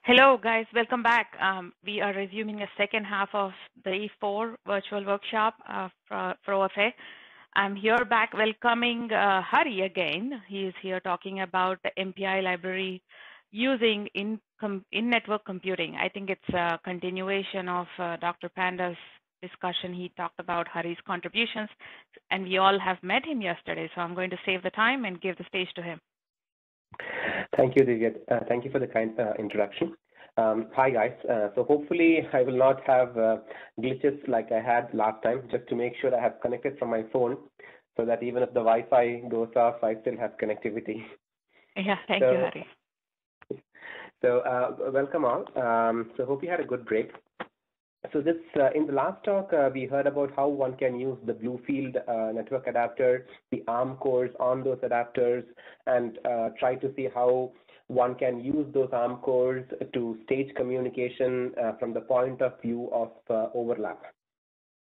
Hello, guys. Welcome back. We are resuming the second half of the E4 virtual workshop for OFA. I'm here back welcoming Hari again. He is here talking about the MPI library using in-network computing. I think it's a continuation of Dr. Panda's discussion. He talked about Hari's contributions, and we all have met him yesterday. So I'm going to save the time and give the stage to him. Thank you, Divya. Thank you for the kind introduction. Hi, guys. So hopefully I will not have glitches like I had last time, just to make sure I have connected from my phone so that even if the Wi-Fi goes off, I still have connectivity. Yeah, thank you, Hari. So welcome all. So hope you had a good break. So this in the last talk, we heard about how one can use the Bluefield network adapter, the ARM cores on those adapters, and try to see how one can use those ARM cores to stage communication from the point of view of overlap.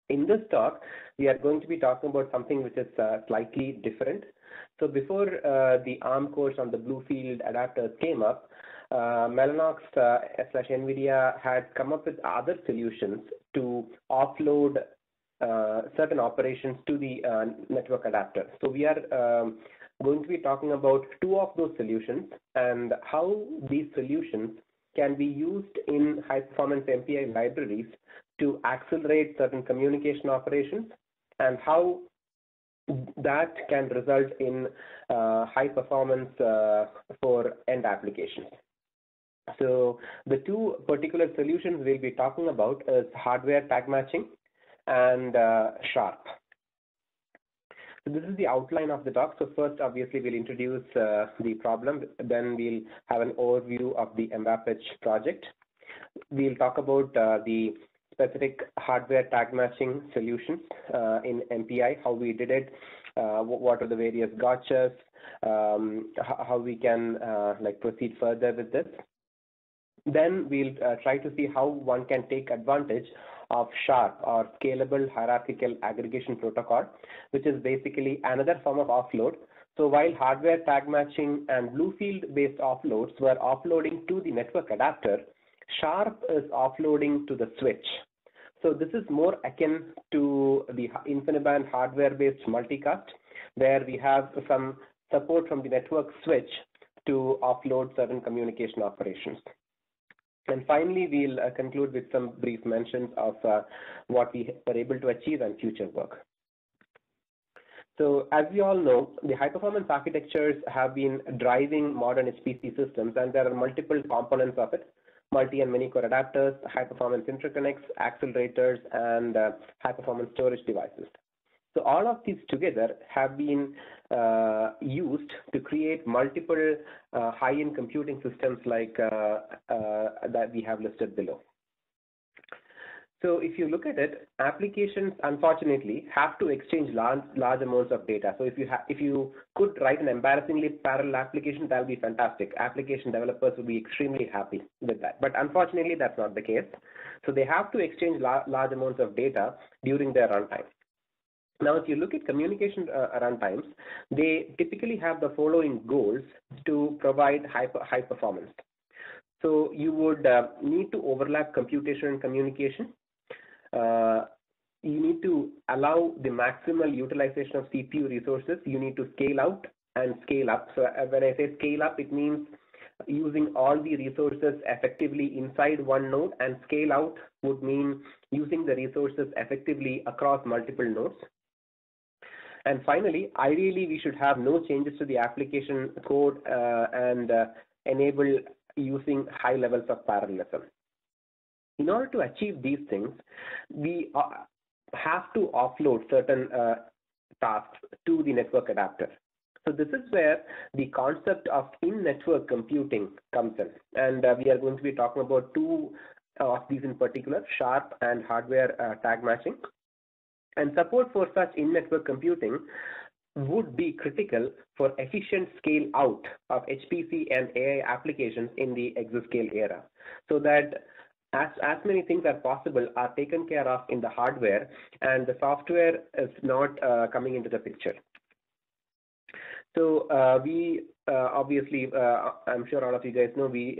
In this talk, we are going to be talking about something which is slightly different. So before the ARM cores on the Bluefield adapters came up, Mellanox / NVIDIA had come up with other solutions to offload certain operations to the network adapter. So we are going to be talking about two of those solutions and how these solutions can be used in high-performance MPI libraries to accelerate certain communication operations, and how that can result in high performance for end applications. So the two particular solutions we'll be talking about is hardware tag matching and SHARP. So this is the outline of the talk. So first, obviously, we'll introduce the problem. Then we'll have an overview of the MBAPitch project. We'll talk about the specific hardware tag matching solutions in MPI, how we did it, what are the various gotchas, how we can proceed further with this. Then we'll try to see how one can take advantage of SHARP, or Scalable Hierarchical Aggregation Protocol, which is basically another form of offload. So while hardware tag matching and Bluefield-based offloads were offloading to the network adapter, SHARP is offloading to the switch. So this is more akin to the InfiniBand hardware-based multicast, where we have some support from the network switch to offload certain communication operations. And finally, we'll conclude with some brief mentions of what we were able to achieve and future work. So as we all know, the high-performance architectures have been driving modern HPC systems, and there are multiple components of it: multi and many-core adapters, high-performance interconnects, accelerators, and high-performance storage devices. So all of these together have been used to create multiple high-end computing systems like that we have listed below. So if you look at it, applications unfortunately have to exchange large amounts of data. So if you could write an embarrassingly parallel application, that'll be fantastic. Application developers will be extremely happy with that. But unfortunately, that's not the case. So they have to exchange large amounts of data during their runtime. Now, if you look at communication runtimes, they typically have the following goals to provide high performance. So you would need to overlap computation and communication. You need to allow the maximal utilization of CPU resources. You need to scale out and scale up. So when I say scale up, it means using all the resources effectively inside one node, and scale out would mean using the resources effectively across multiple nodes. And finally, ideally, we should have no changes to the application code and enable using high levels of parallelism. In order to achieve these things, we have to offload certain tasks to the network adapter. So this is where the concept of in-network computing comes in. And we are going to be talking about two of these in particular, SHARP and hardware tag matching. And support for such in-network computing would be critical for efficient scale out of HPC and AI applications in the exascale era, so that as many things as possible are taken care of in the hardware and the software is not coming into the picture. So we obviously, I'm sure all of you guys know, we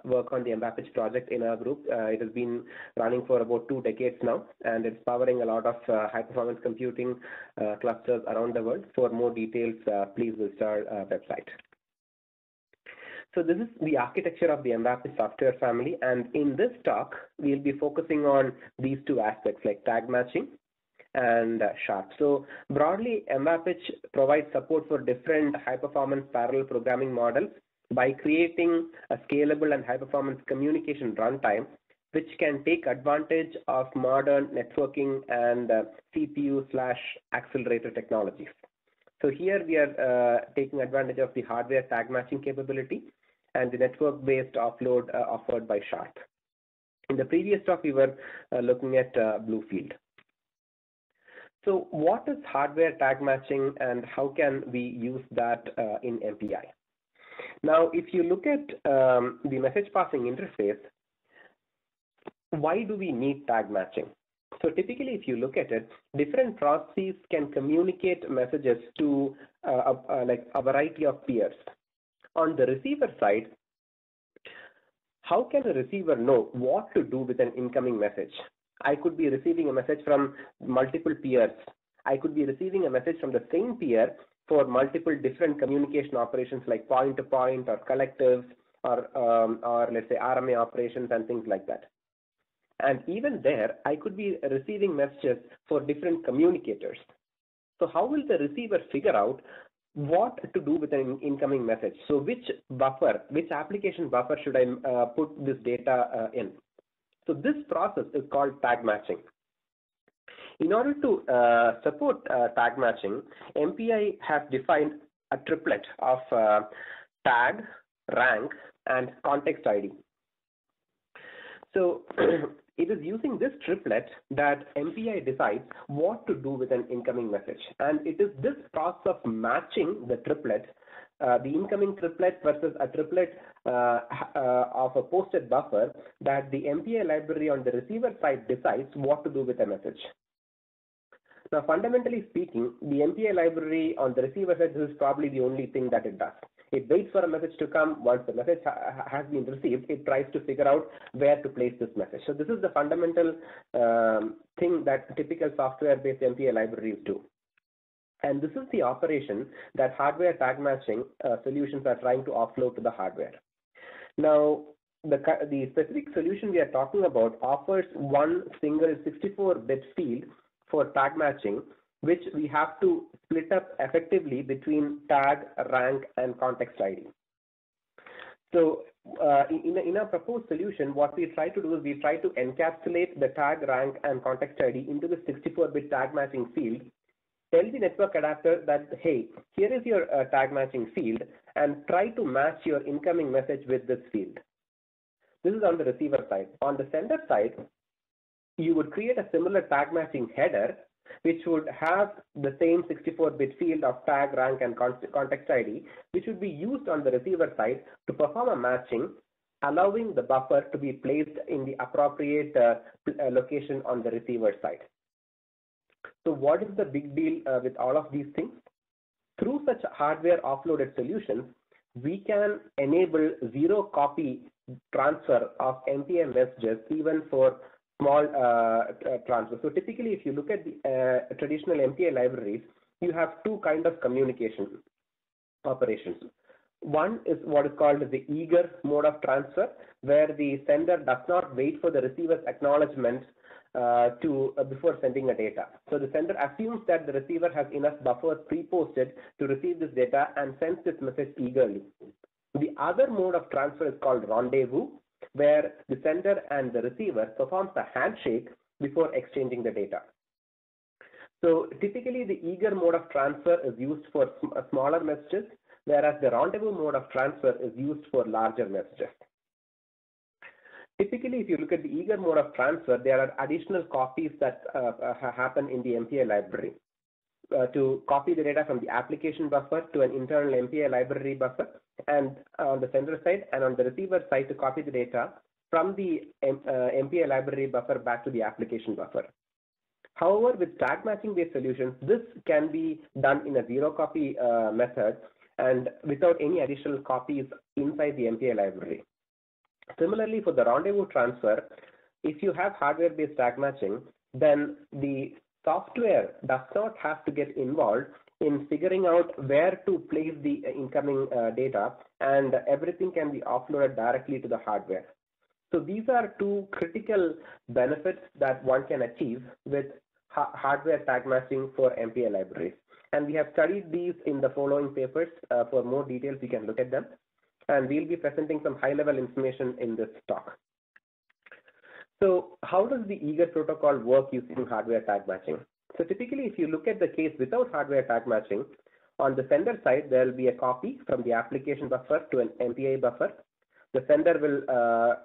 work on the MVAPITCH project in our group. It has been running for about 2 decades now, and it's powering a lot of high-performance computing clusters around the world. For more details, please visit our website. So this is the architecture of the MVAPITCH software family, and in this talk, we'll be focusing on these 2 aspects like tag matching and SHARP. So broadly, MVAPITCH provides support for different high-performance parallel programming models by creating a scalable and high-performance communication runtime, which can take advantage of modern networking and CPU/accelerator technologies. So here we are taking advantage of the hardware tag matching capability and the network-based offload offered by SHARP. In the previous talk, we were looking at BlueField. So what is hardware tag matching and how can we use that in MPI? Now, if you look at the message passing interface, why do we need tag matching? So typically, if you look at it, different processes can communicate messages to like a variety of peers. On the receiver side, how can a receiver know what to do with an incoming message? I could be receiving a message from multiple peers. I could be receiving a message from the same peer for multiple different communication operations like point-to-point or collectives or let's say RMA operations and things like that. And even there, I could be receiving messages for different communicators. So how will the receiver figure out what to do with an incoming message? So which buffer, which application buffer should I put this data in? So this process is called tag matching. In order to support tag matching, MPI has defined a triplet of tag, rank, and context ID. So it is using this triplet that MPI decides what to do with an incoming message. And it is this process of matching the triplet, the incoming triplet versus a triplet of a posted buffer, that the MPI library on the receiver side decides what to do with a message. Now, fundamentally speaking, the MPI library on the receiver side is probably the only thing that it does. It waits for a message to come. Once the message has been received, it tries to figure out where to place this message. So this is the fundamental thing that typical software-based MPI libraries do. And this is the operation that hardware tag matching solutions are trying to offload to the hardware. Now, the specific solution we are talking about offers one single 64-bit field for tag matching, which we have to split up effectively between tag, rank, and context ID. So in a proposed solution, what we try to do is we try to encapsulate the tag, rank, and context ID into the 64-bit tag matching field. Tell the network adapter that, hey, here is your tag matching field, and try to match your incoming message with this field. This is on the receiver side. On the sender side, you would create a similar tag matching header, which would have the same 64-bit field of tag, rank, and context ID, which would be used on the receiver side to perform a matching, allowing the buffer to be placed in the appropriate location on the receiver side. So what is the big deal with all of these things? Through such hardware offloaded solutions, we can enable zero copy transfer of MPI messages even for small transfers. So typically, if you look at the traditional MPI libraries, you have 2 kinds of communication operations. One is what is called the eager mode of transfer, where the sender does not wait for the receiver's acknowledgement before sending a data. So the sender assumes that the receiver has enough buffers pre-posted to receive this data and sends this message eagerly. The other mode of transfer is called rendezvous, where the sender and the receiver performs a handshake before exchanging the data. So typically, the eager mode of transfer is used for smaller messages, whereas the rendezvous mode of transfer is used for larger messages. Typically, if you look at the eager mode of transfer, there are additional copies that happen in the MPI library. To copy the data from the application buffer to an internal MPI library buffer, and on the sender side and on the receiver side to copy the data from the MPI library buffer back to the application buffer. However, with tag matching based solutions, this can be done in a zero copy method, and without any additional copies inside the MPI library. Similarly, for the rendezvous transfer, if you have hardware-based tag matching, then the software does not have to get involved in figuring out where to place the incoming data, and everything can be offloaded directly to the hardware. So these are two critical benefits that one can achieve with hardware tag matching for MPI libraries. And we have studied these in the following papers. For more details, you can look at them. And we'll be presenting some high-level information in this talk. So how does the eager protocol work using hardware tag matching? So typically, if you look at the case without hardware tag matching, on the sender side, there will be a copy from the application buffer to an MPI buffer. The sender will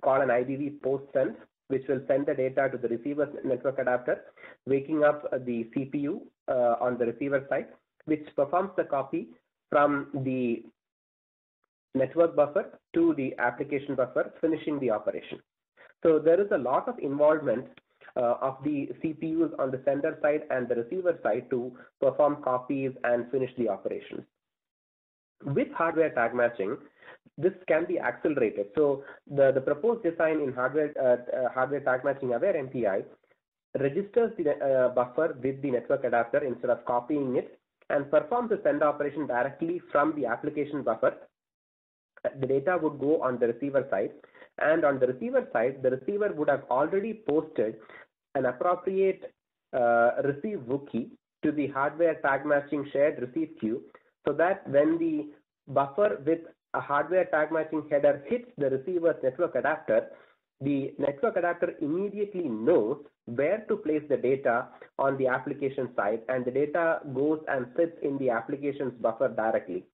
call an IDV post send, which will send the data to the receiver's network adapter, waking up the CPU on the receiver side, which performs the copy from the network buffer to the application buffer, finishing the operation. So there is a lot of involvement of the CPUs on the sender side and the receiver side to perform copies and finish the operations. With hardware tag matching, this can be accelerated. So the proposed design in hardware tag matching aware MPI registers the buffer with the network adapter instead of copying it, and performs the send operation directly from the application buffer. The data would go on the receiver side, and on the receiver side, the receiver would have already posted an appropriate receive wookie to the hardware tag matching shared receive queue, so that when the buffer with a hardware tag matching header hits the receiver's network adapter, the network adapter immediately knows where to place the data on the application side, and the data goes and sits in the application's buffer directly.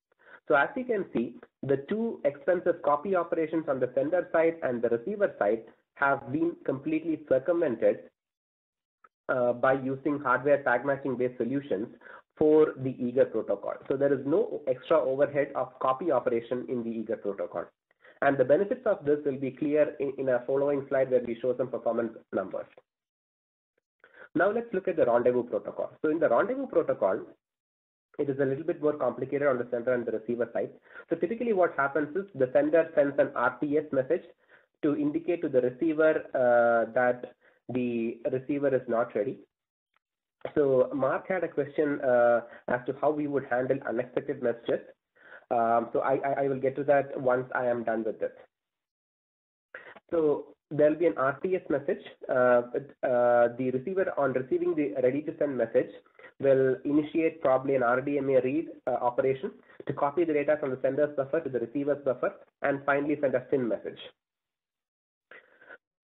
So as you can see, the two expensive copy operations on the sender side and the receiver side have been completely circumvented by using hardware tag matching based solutions for the eager protocol. So there is no extra overhead of copy operation in the eager protocol. And the benefits of this will be clear in a following slide where we show some performance numbers. Now let's look at the rendezvous protocol. So in the rendezvous protocol, it is a little bit more complicated on the sender and the receiver side. So typically what happens is the sender sends an RTS message to indicate to the receiver that the receiver is not ready. So Mark had a question as to how we would handle unexpected messages. So I will get to that once I am done with this. So there'll be an RTS message. The receiver, on receiving the ready to send message, will initiate probably an RDMA read operation to copy the data from the sender's buffer to the receiver's buffer, and finally send a SYN message.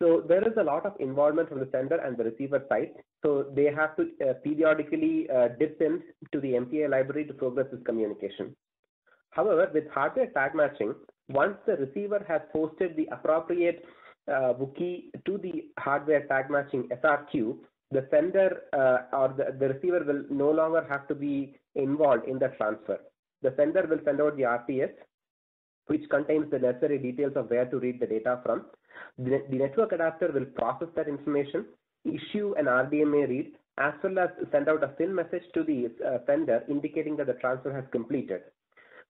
So there is a lot of involvement from the sender and the receiver side. So they have to periodically dip in to the MPI library to progress this communication. However, with hardware tag matching, once the receiver has posted the appropriate wookie to the hardware tag matching SRQ, the sender or the receiver will no longer have to be involved in the transfer. The sender will send out the RTS, which contains the necessary details of where to read the data from. The network adapter will process that information, issue an RDMA read, as well as send out a SYN message to the sender indicating that the transfer has completed.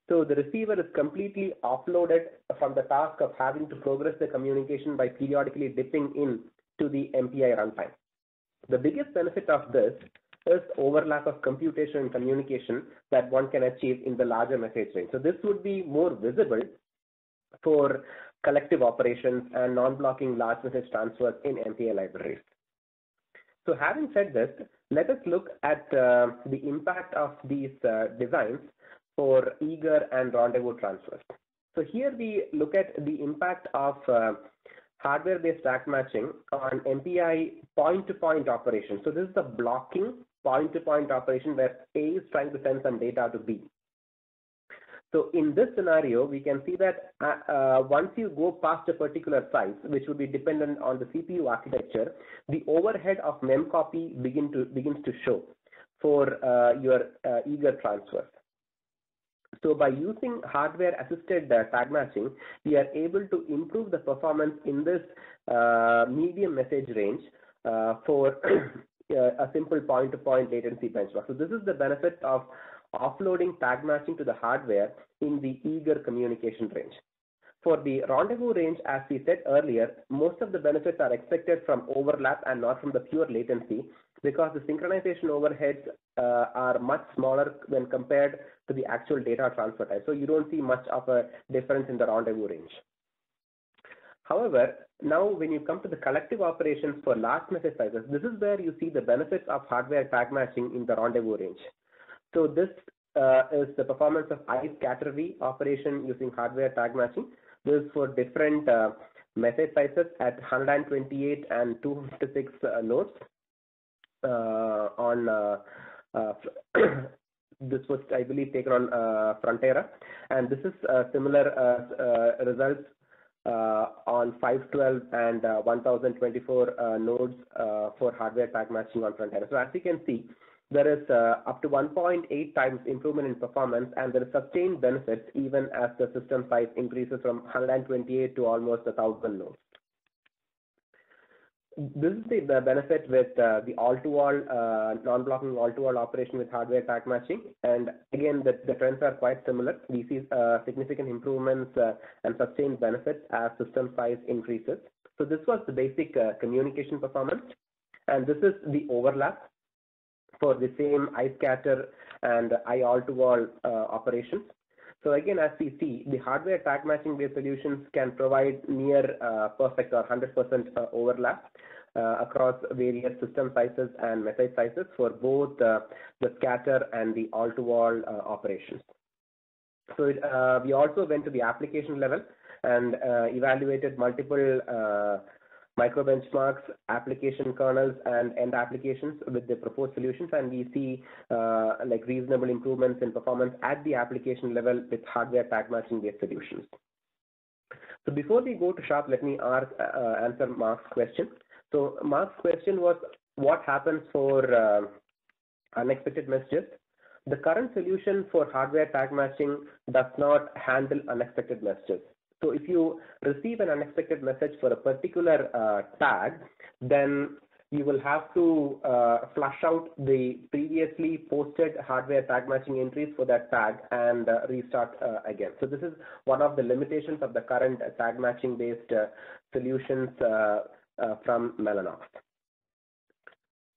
So the receiver is completely offloaded from the task of having to progress the communication by periodically dipping in to the MPI runtime. The biggest benefit of this is overlap of computation and communication that one can achieve in the larger message range. So this would be more visible for collective operations and non-blocking large message transfers in MPI libraries. So having said this, let us look at the impact of these designs for eager and rendezvous transfers. So here we look at the impact of hardware-based tag matching on MPI point-to-point operation. So this is the blocking point-to-point operation where A is trying to send some data to B. So in this scenario, we can see that once you go past a particular size, which would be dependent on the CPU architecture, the overhead of memcopy begins to show for your eager transfers. So by using hardware-assisted tag matching, we are able to improve the performance in this medium message range for a simple point-to-point latency benchmark. So this is the benefit of offloading tag matching to the hardware in the eager communication range. For the rendezvous range, as we said earlier, most of the benefits are expected from overlap and not from the pure latency, because the synchronization overheads are much smaller when compared to the actual data transfer time. So you don't see much of a difference in the rendezvous range. However, now when you come to the collective operations for large message sizes, this is where you see the benefits of hardware tag matching in the rendezvous range. So this is the performance of iScatterV operation using hardware tag matching. This is for different message sizes at 128 and 256 nodes on this was, I believe, taken on Frontera, and this is similar results on 512 and 1024 nodes for hardware tag matching on Frontera. So as you can see, there is up to 1.8 times improvement in performance, and there is sustained benefits even as the system size increases from 128 to almost 1,000 nodes. This is the benefit with the all-to-all, non-blocking all-to-all operation with hardware tag matching. And again, the trends are quite similar. We see significant improvements and sustained benefits as system size increases. So this was the basic communication performance. And this is the overlap for the same iScatter and iAll-to-all operations. So again, as we see, the hardware tag matching based solutions can provide near perfect or 100% overlap across various system sizes and message sizes for both the scatter and the all-to-all operations. So we also went to the application level and evaluated multiple micro benchmarks, application kernels, and end applications with the proposed solutions, and we see like reasonable improvements in performance at the application level with hardware tag matching based solutions. So before we go to Sharp, let me answer Mark's question. So Mark's question was, what happens for unexpected messages? The current solution for hardware tag matching does not handle unexpected messages. So if you receive an unexpected message for a particular tag, then you will have to flush out the previously posted hardware tag matching entries for that tag and restart again. So this is one of the limitations of the current tag matching based solutions from Mellanox.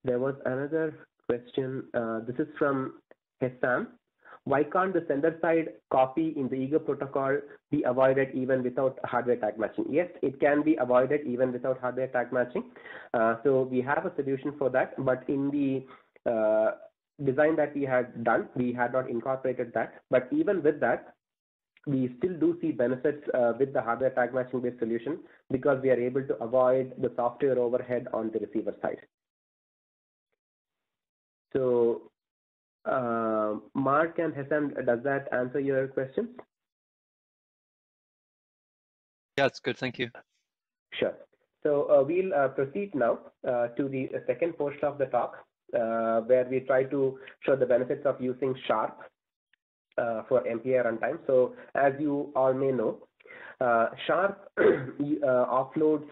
There was another question. This is from Hessam. Why can't the sender side copy in the eager protocol be avoided even without hardware tag matching? Yes, it can be avoided even without hardware tag matching. So we have a solution for that, but in the design that we had done, we had not incorporated that. But even with that, we still do see benefits with the hardware tag matching based solution because we are able to avoid the software overhead on the receiver side. So Mark and Hessam, does that answer your questions? Yeah, it's good. Thank you. Sure. So we'll proceed now to the second portion of the talk, where we try to show the benefits of using Sharp for MPI runtime. So as you all may know, Sharp offloads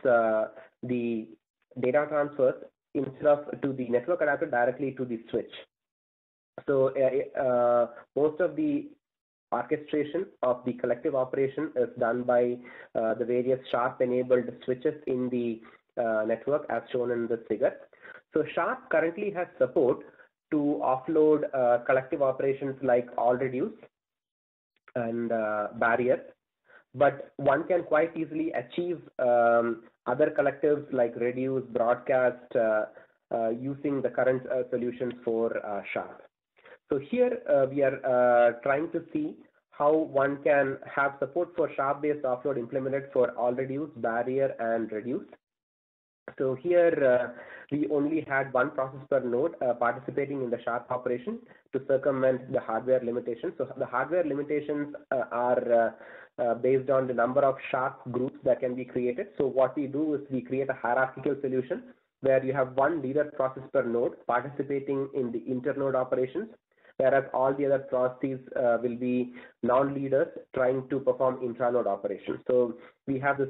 the data transfers instead of to the network adapter directly to the switch. So most of the orchestration of the collective operation is done by the various Sharp enabled switches in the network as shown in this figure. So Sharp currently has support to offload collective operations like all reduce and barrier, but one can quite easily achieve other collectives like reduce, broadcast using the current solutions for Sharp. So here we are trying to see how one can have support for Sharp-based offload implemented for all reduce, barrier, and reduce. So here we only had one process per node participating in the Sharp operation to circumvent the hardware limitations. So the hardware limitations are based on the number of Sharp groups that can be created. So what we do is we create a hierarchical solution where you have one leader process per node participating in the internode operations, whereas all the other processes will be non-leaders trying to perform intranode operations. So we have this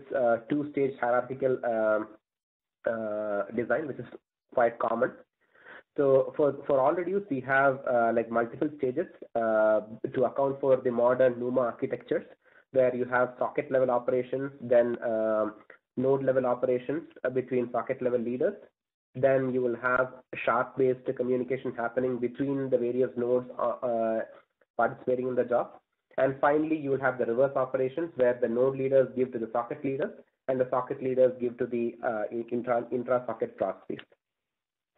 two-stage hierarchical design, which is quite common. So for all reduce, we have like multiple stages to account for the modern NUMA architectures, where you have socket level operations, then node level operations between socket level leaders. Then you will have SHARP-based communication happening between the various nodes participating in the job. And finally, you will have the reverse operations, where the node leaders give to the socket leaders, and the socket leaders give to the intra-socket processes.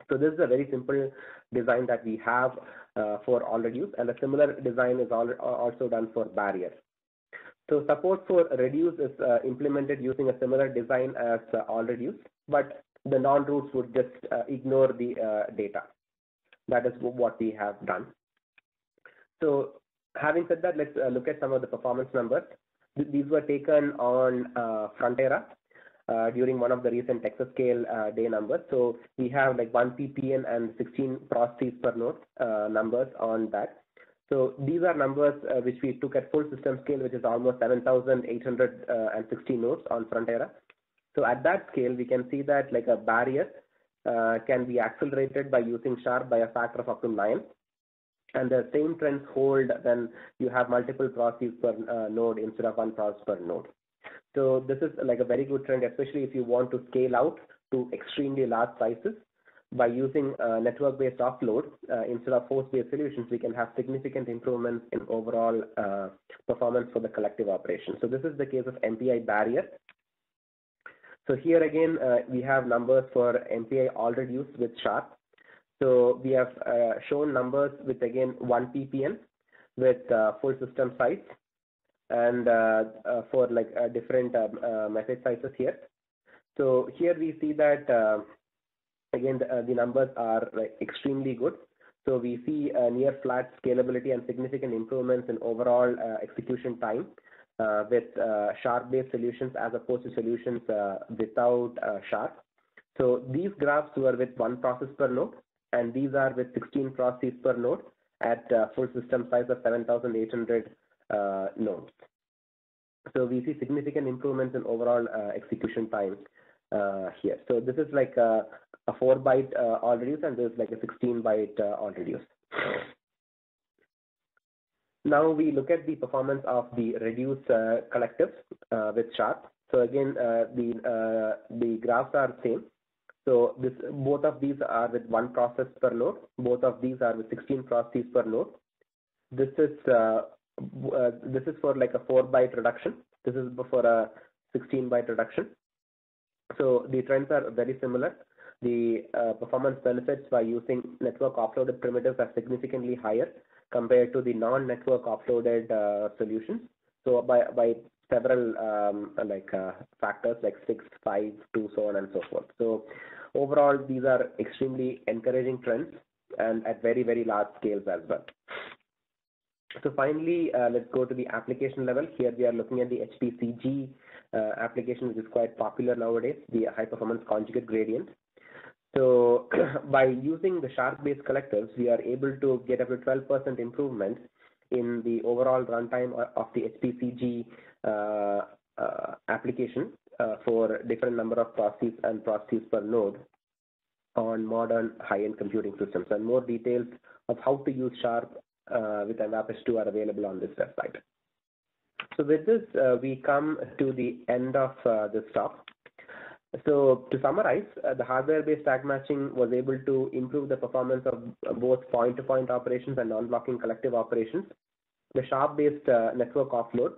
So this is a very simple design that we have for all reduce, and a similar design is also done for barrier. So support for reduce is implemented using a similar design as all reduce, but the non-roots would just ignore the data. That is what we have done. So having said that, let's look at some of the performance numbers. These were taken on Frontera during one of the recent Exascale day numbers. So we have like 1 ppm and 16 processes per node numbers on that. So these are numbers which we took at full system scale, which is almost 7,860 nodes on Frontera. So at that scale, we can see that like a barrier can be accelerated by using SHARP by a factor of up to 9. And the same trends hold when you have multiple processes per node instead of one process per node. So this is like a very good trend, especially if you want to scale out to extremely large sizes. By using network-based offload instead of host-based solutions, we can have significant improvements in overall performance for the collective operation. So this is the case of MPI barrier. So here again, we have numbers for MPI all reduce with SHARP. So we have shown numbers with again 1 ppm with full system size, and for like different message sizes here. So here we see that again the numbers are like extremely good. So we see near flat scalability and significant improvements in overall execution time with SHARP-based solutions as opposed to solutions without SHARP. So these graphs were with 1 process per node, and these are with 16 processes per node at full system size of 7,800 nodes. So we see significant improvements in overall execution time here. So this is like a 4-byte all reduce, and this is like a 16-byte all reduce. Now we look at the performance of the reduce collectives with SHARP. So again, the graphs are same. So both of these are with 1 process per node. Both of these are with 16 processes per node. This is for like a 4-byte reduction. This is for a 16-byte reduction. So the trends are very similar. The performance benefits by using network offloaded primitives are significantly higher compared to the non-network offloaded solutions. So by several factors like 6, 5, 2, so on and so forth. So overall, these are extremely encouraging trends, and at very, very large scales as well. So finally, let's go to the application level. Here we are looking at the HPCG application, which is quite popular nowadays, the high performance conjugate gradient. So by using the SHARP-based collectives, we are able to get up to 12% improvement in the overall runtime of the HPCG application for different number of processes and processes per node on modern high-end computing systems. And more details of how to use SHARP with MVAP-H2 are available on this website. So with this, we come to the end of this talk. So to summarize, the hardware-based tag matching was able to improve the performance of both point-to-point operations and non-blocking collective operations. The SHARP-based network offload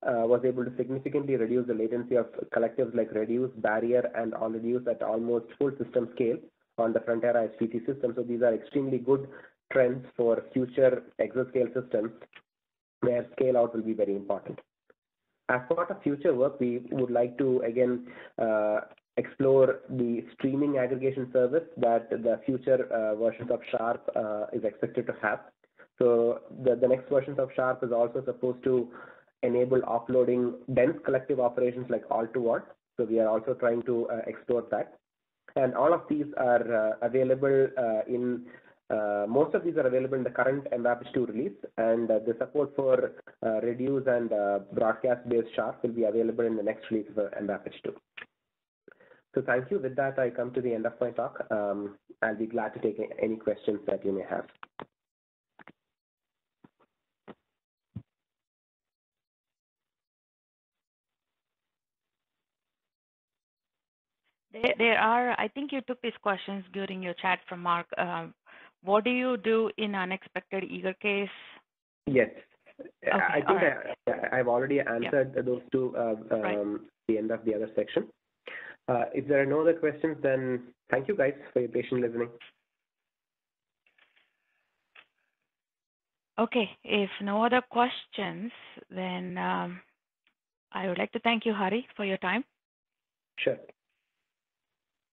was able to significantly reduce the latency of collectives like reduce, barrier, and all reduce at almost full system scale on the Frontera HPC system. So these are extremely good trends for future exascale systems where scale out will be very important. As part of future work, we would like to again explore the streaming aggregation service that the future versions of SHARP is expected to have. So the next versions of SHARP is also supposed to enable offloading dense collective operations like all-to-all. So we are also trying to explore that. And all of these are available most of these are available in the current MVAP-H2 release, and the support for reduce and broadcast-based SHARP will be available in the next release of MVAP-H2. So thank you. With that, I come to the end of my talk. I'll be glad to take any questions that you may have. There are, I think you took these questions during your chat from Mark. What do you do in unexpected eager case? Yes. Okay, I think right. I've already answered those two Right. the end of the other section. If there are no other questions, then thank you guys for your patient listening. Okay, if no other questions, then I would like to thank you, Hari, for your time. Sure.